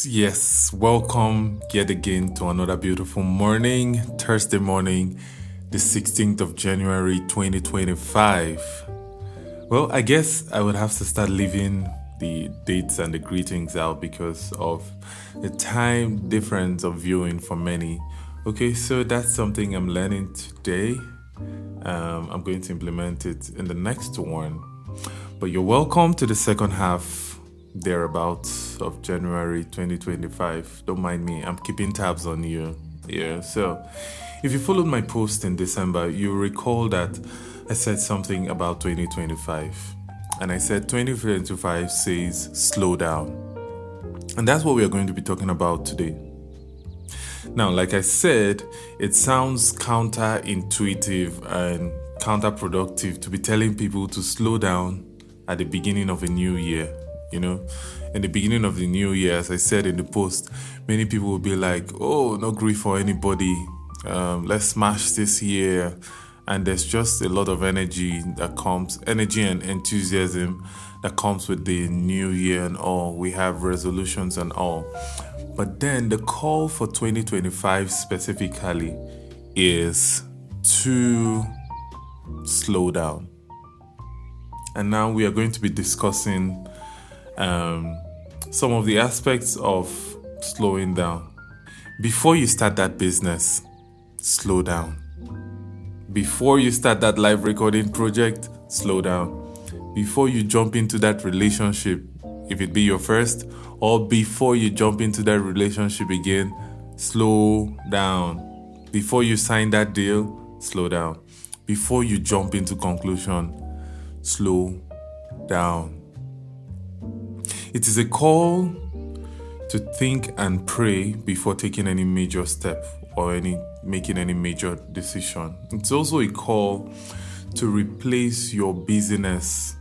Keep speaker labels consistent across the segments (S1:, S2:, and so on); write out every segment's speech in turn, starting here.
S1: Yes, welcome yet again to another beautiful morning, Thursday morning, the 16th of January 2025. Well, I guess I would have to start leaving the dates and the greetings out because of the time difference of viewing for many. Okay, so that's something I'm learning today. I'm going to implement it in the next one. But you're welcome to the second half, thereabouts, of January 2025. Don't mind me, I'm keeping tabs on you. Yeah, so if you followed my post in December, you recall that I said something about 2025. And I said 2025 says slow down. And that's what we are going to be talking about today. Now, like I said, it sounds counterintuitive and counterproductive to be telling people to slow down at the beginning of a new year. You know, in the beginning of the new year, as I said in the post, many people will be like, oh, no grief for anybody. Let's smash this year. And there's just a lot of energy and enthusiasm that comes with the new year and all. We have resolutions and all. But then the call for 2025 specifically is to slow down. And now we are going to be discussing some of the aspects of slowing down. Before you start that business, slow down. Before you start that live recording project, slow down. Before you jump into that relationship, if it be your first, or before you jump into that relationship again, slow down. Before you sign that deal, slow down. Before you jump into conclusion, slow down. It is a call to think and pray before taking any major step or making any major decision. It's also a call to replace your busyness.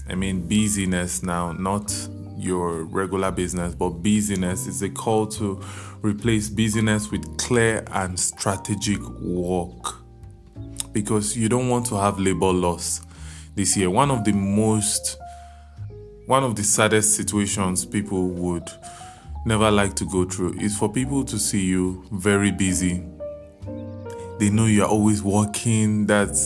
S1: I mean busyness now, not your regular business, but busyness is a call to replace busyness with clear and strategic work. Because you don't want to have labor loss this year. One of the saddest situations people would never like to go through is for people to see you very busy. They know you're always working, that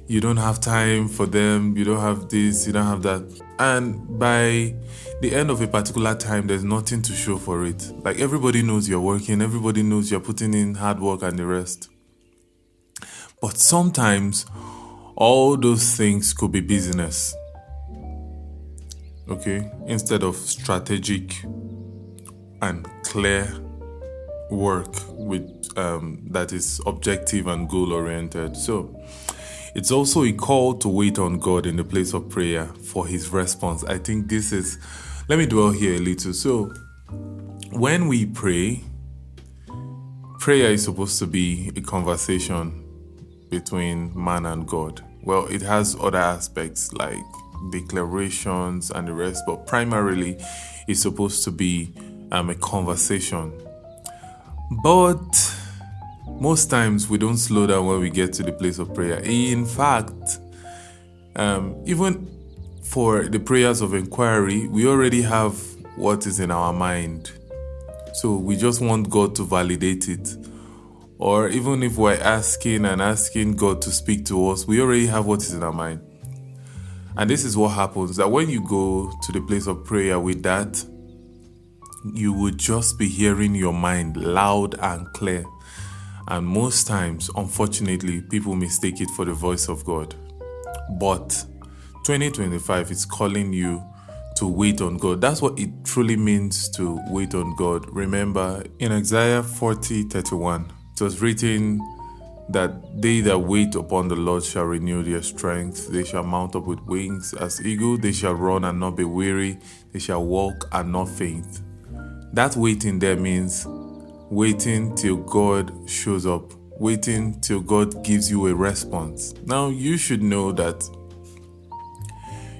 S1: you don't have time for them, you don't have this, you don't have that. And by the end of a particular time, there's nothing to show for it. Like everybody knows you're working, everybody knows you're putting in hard work and the rest. But sometimes all those things could be business. Okay, instead of strategic and clear work with that is objective and goal oriented. So it's also a call to wait on God in the place of prayer for his response. I think let me dwell here a little. So when we pray, prayer is supposed to be a conversation between man and God. Well, it has other aspects like declarations and the rest, but primarily it's supposed to be a conversation. But most times we don't slow down when we get to the place of prayer. In fact, even for the prayers of inquiry, we already have what is in our mind. So we just want God to validate it. Or even if we're asking God to speak to us, we already have what is in our mind. And this is what happens, that when you go to the place of prayer with that, you would just be hearing your mind loud and clear. And most times, unfortunately, people mistake it for the voice of God. But 2025 is calling you to wait on God. That's what it truly means to wait on God. Remember, in Isaiah 40:31, it was written that they that wait upon the Lord shall renew their strength. They shall mount up with wings as eagle. They shall run and not be weary. They shall walk and not faint. That waiting there means waiting till God shows up. Waiting till God gives you a response. Now, you should know that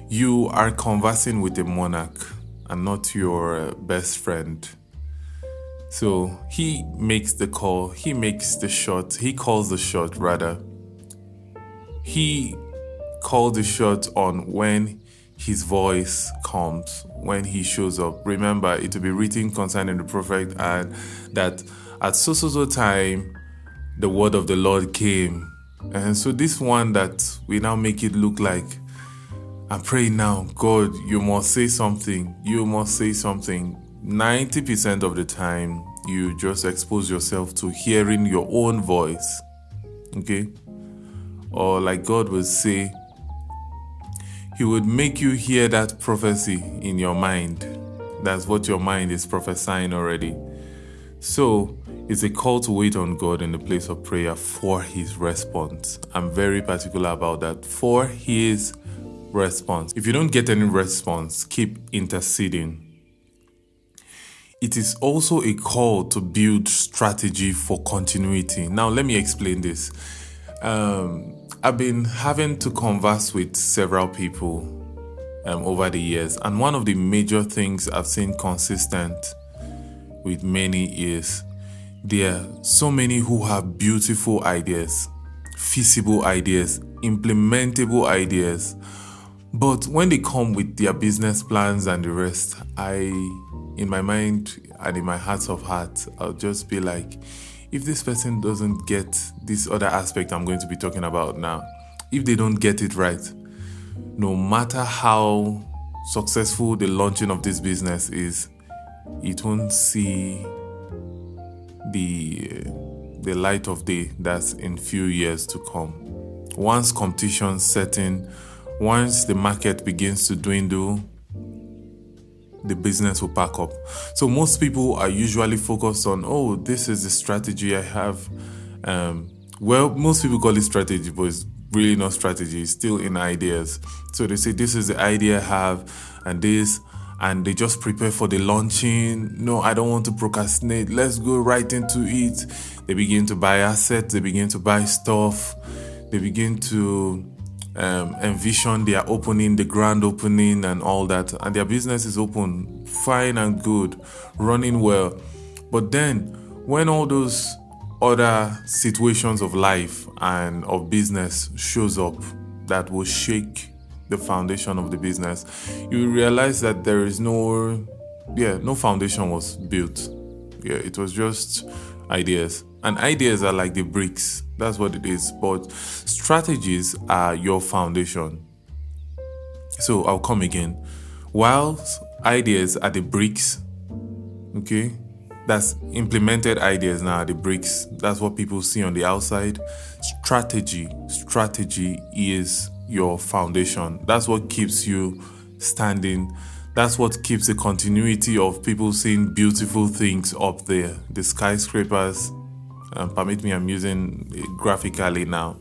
S1: you are conversing with a monarch and not your best friend. So he makes the call, he makes the shot, he calls the shot rather. He called the shot on when his voice comes, when he shows up. Remember, it will be written concerning the prophet and that at so time the word of the Lord came. And so this one that we now make it look like, I'm praying now, God, you must say something. You must say something. 90% of the time, you just expose yourself to hearing your own voice. Okay? Or like God would say, He would make you hear that prophecy in your mind. That's what your mind is prophesying already. So, it's a call to wait on God in the place of prayer for His response. I'm very particular about that. For His response. If you don't get any response, keep interceding. It is also a call to build strategy for continuity. Now, let me explain this. I've been having to converse with several people over the years, and one of the major things I've seen consistent with many is there are so many who have beautiful ideas, feasible ideas, implementable ideas, but when they come with their business plans and the rest, in my mind and in my heart of hearts, I'll just be like, if this person doesn't get this other aspect I'm going to be talking about now, if they don't get it right, no matter how successful the launching of this business is, it won't see the light of day that's in few years to come. Once competition sets in, once the market begins to dwindle, the business will pack up. So most people are usually focused on, oh, this is the strategy I have. Well, most people call it strategy, but it's really not strategy. It's still in ideas. So they say, this is the idea I have, and this, and they just prepare for the launching. No, I don't want to procrastinate. Let's go right into it. They begin to buy assets. They begin to buy stuff. They begin to envision their opening, the grand opening and all that, and their business is open, fine and good, running well. But then when all those other situations of life and of business shows up that will shake the foundation of the business, you realize that there is no foundation was built. It was just ideas. And ideas are like the bricks. That's what it is. But strategies are your foundation. So I'll come again. While ideas are the bricks, okay, that's implemented ideas now, the bricks. That's what people see on the outside. Strategy is your foundation. That's what keeps you standing. That's what keeps the continuity of people seeing beautiful things up there. The skyscrapers. Permit me, I'm using it graphically now.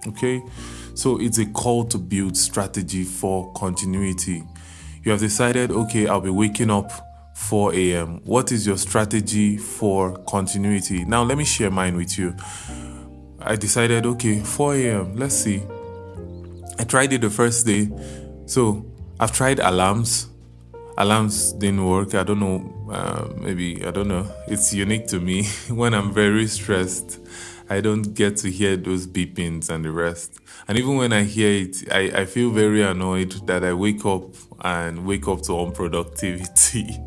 S1: Okay, so it's a call to build strategy for continuity. You have decided, okay, I'll be waking up 4 a.m. What is your strategy for continuity? Now, let me share mine with you. I decided, okay, 4 a.m. Let's see. I tried it the first day. So I've tried alarms. Alarms didn't work. I don't know. Maybe, I don't know. It's unique to me. When I'm very stressed, I don't get to hear those beepings and the rest. And even when I hear it, I feel very annoyed that I wake up to unproductivity.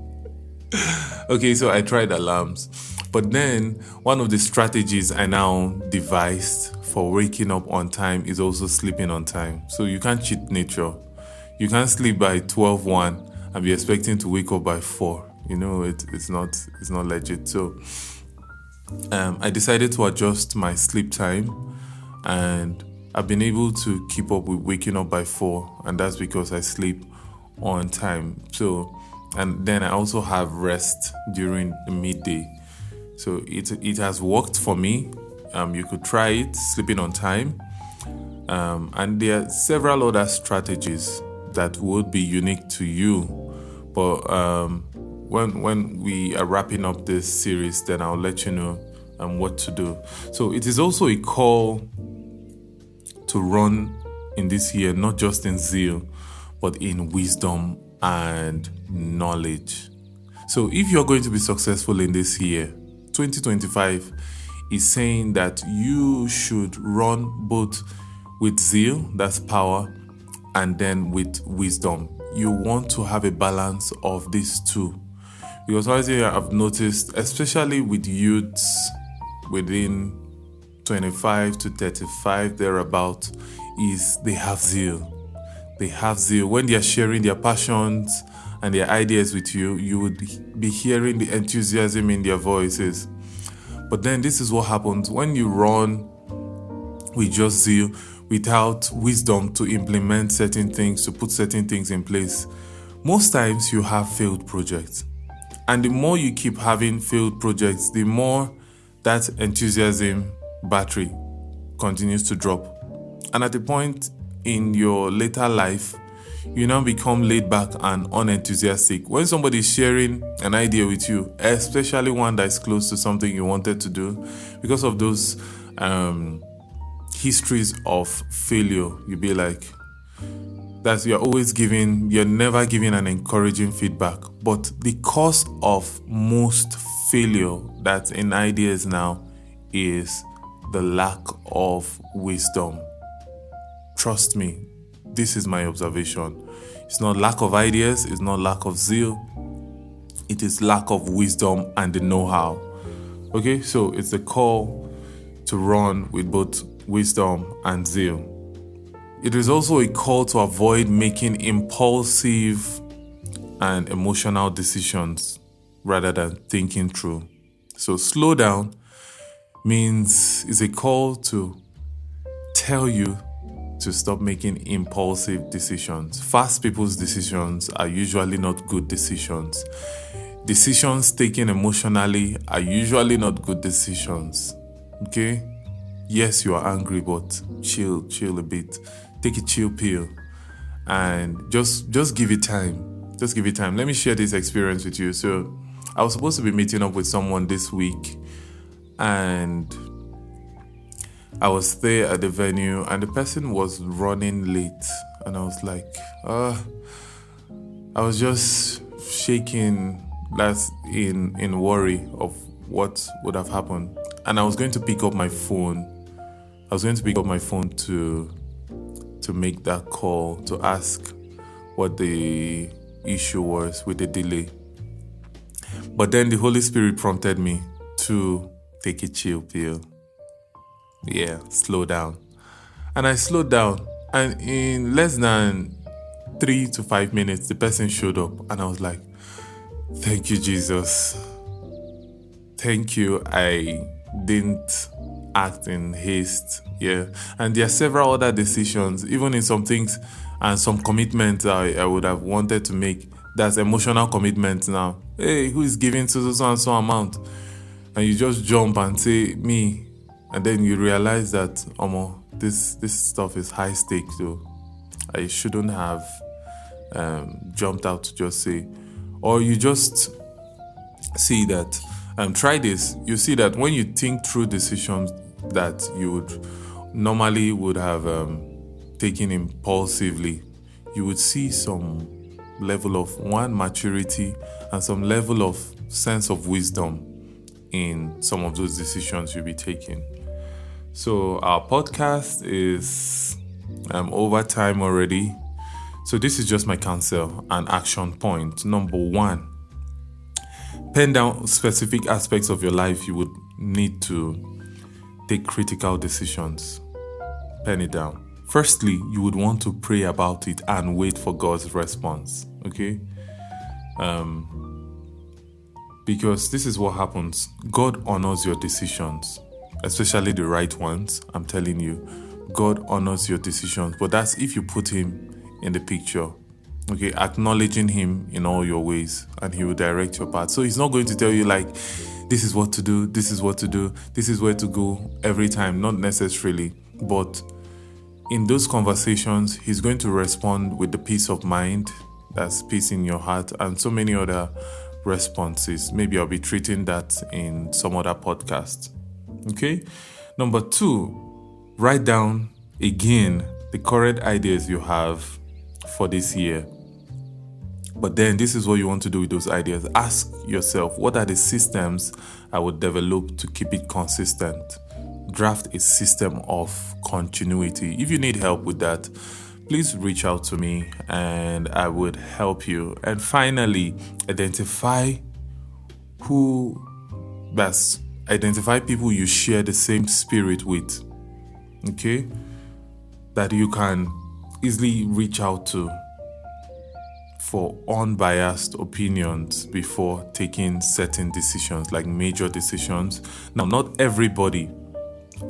S1: Okay, so I tried alarms. But then one of the strategies I now devised for waking up on time is also sleeping on time. So you can't cheat nature. You can't sleep by 12:01 and be expecting to wake up by 4. You know, it's not legit. So I decided to adjust my sleep time, and I've been able to keep up with waking up by 4, and that's because I sleep on time. So, and then I also have rest during the midday. So it has worked for me. You could try it, sleeping on time. And there are several other strategies that would be unique to you. But when we are wrapping up this series, then I'll let you know what to do. So it is also a call to run in this year, not just in zeal, but in wisdom and knowledge. So if you're going to be successful in this year, 2025 is saying that you should run both with zeal, that's power, and then with wisdom. You want to have a balance of these two. Because honestly, I've noticed, especially with youths within 25 to 35, thereabout, is they have zeal. They have zeal. When they are sharing their passions and their ideas with you, you would be hearing the enthusiasm in their voices. But then this is what happens when you run with just zeal without wisdom to implement certain things, to put certain things in place. Most times you have failed projects. And the more you keep having failed projects, the more that enthusiasm battery continues to drop. And at the point in your later life, you now become laid back and unenthusiastic. When somebody is sharing an idea with you, especially one that is close to something you wanted to do, because of those histories of failure, you'll be like, you're never giving an encouraging feedback. But the cause of most failure that's in ideas now is the lack of wisdom. Trust me, this is my observation. It's not lack of ideas, it's not lack of zeal. It is lack of wisdom and the know-how. Okay, so it's a call to run with both wisdom and zeal. It is also a call to avoid making impulsive and emotional decisions rather than thinking through. So slow down is a call to tell you to stop making impulsive decisions. Fast people's decisions are usually not good decisions. Decisions taken emotionally are usually not good decisions. Okay? Yes, you are angry, but chill a bit. Take a chill pill and just give it time. Just give it time. Let me share this experience with you. So I was supposed to be meeting up with someone this week, and I was there at the venue, and the person was running late, and I was like, I was just shaking, that's in worry of what would have happened. And I was going to pick up my phone. To make that call, to ask what the issue was with the delay. But then the Holy Spirit prompted me to take a chill pill. Yeah, slow down. And I slowed down, and in less than 3 to 5 minutes, the person showed up, and I was like, thank you, Jesus. Thank you. I didn't act in haste. Yeah. And there are several other decisions, even in some things and some commitments I would have wanted to make. That's emotional commitment now. Hey, who is giving so and so amount? And you just jump and say, me. And then you realize that, this stuff is high stakes, so I shouldn't have jumped out to just say. Or you just see that, try this. You see that when you think through decisions that you would normally have taken impulsively, you would see some level of maturity and some level of sense of wisdom in some of those decisions you'll be taking. So our podcast is over time already. So this is just my counsel and action point. Number 1, pen down specific aspects of your life you would need to take critical decisions. Pen it down. Firstly, you would want to pray about it and wait for God's response. Okay? Because this is what happens. God honors your decisions, especially the right ones. I'm telling you, God honors your decisions, but that's if you put Him in the picture. Okay, acknowledging Him in all your ways, and He will direct your path. So He's not going to tell you like, this is what to do, this is what to do, this is where to go every time. Not necessarily, but in those conversations, He's going to respond with the peace of mind, that's peace in your heart, and so many other responses. Maybe I'll be treating that in some other podcast. Okay? Number 2, write down again the current ideas you have for this year. But then this is what you want to do with those ideas. Ask yourself, what are the systems I would develop to keep it consistent? Draft a system of continuity. If you need help with that, please reach out to me and I would help you. And finally, identify people you share the same spirit with. Okay? That you can easily reach out to for unbiased opinions before taking certain decisions, like major decisions. Now, not everybody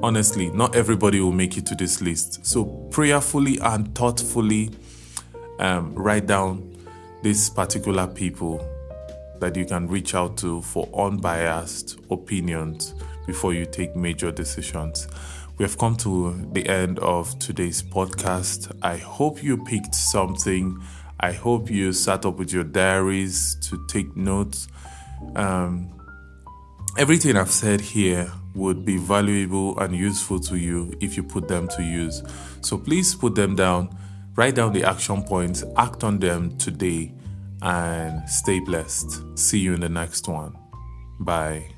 S1: will make it to this list. So prayerfully and thoughtfully write down these particular people that you can reach out to for unbiased opinions before you take major decisions. We have come to the end of today's podcast. I hope you picked something. I hope you sat up with your diaries to take notes. Everything I've said here would be valuable and useful to you if you put them to use. So please put them down, write down the action points, act on them today, and stay blessed. See you in the next one. Bye.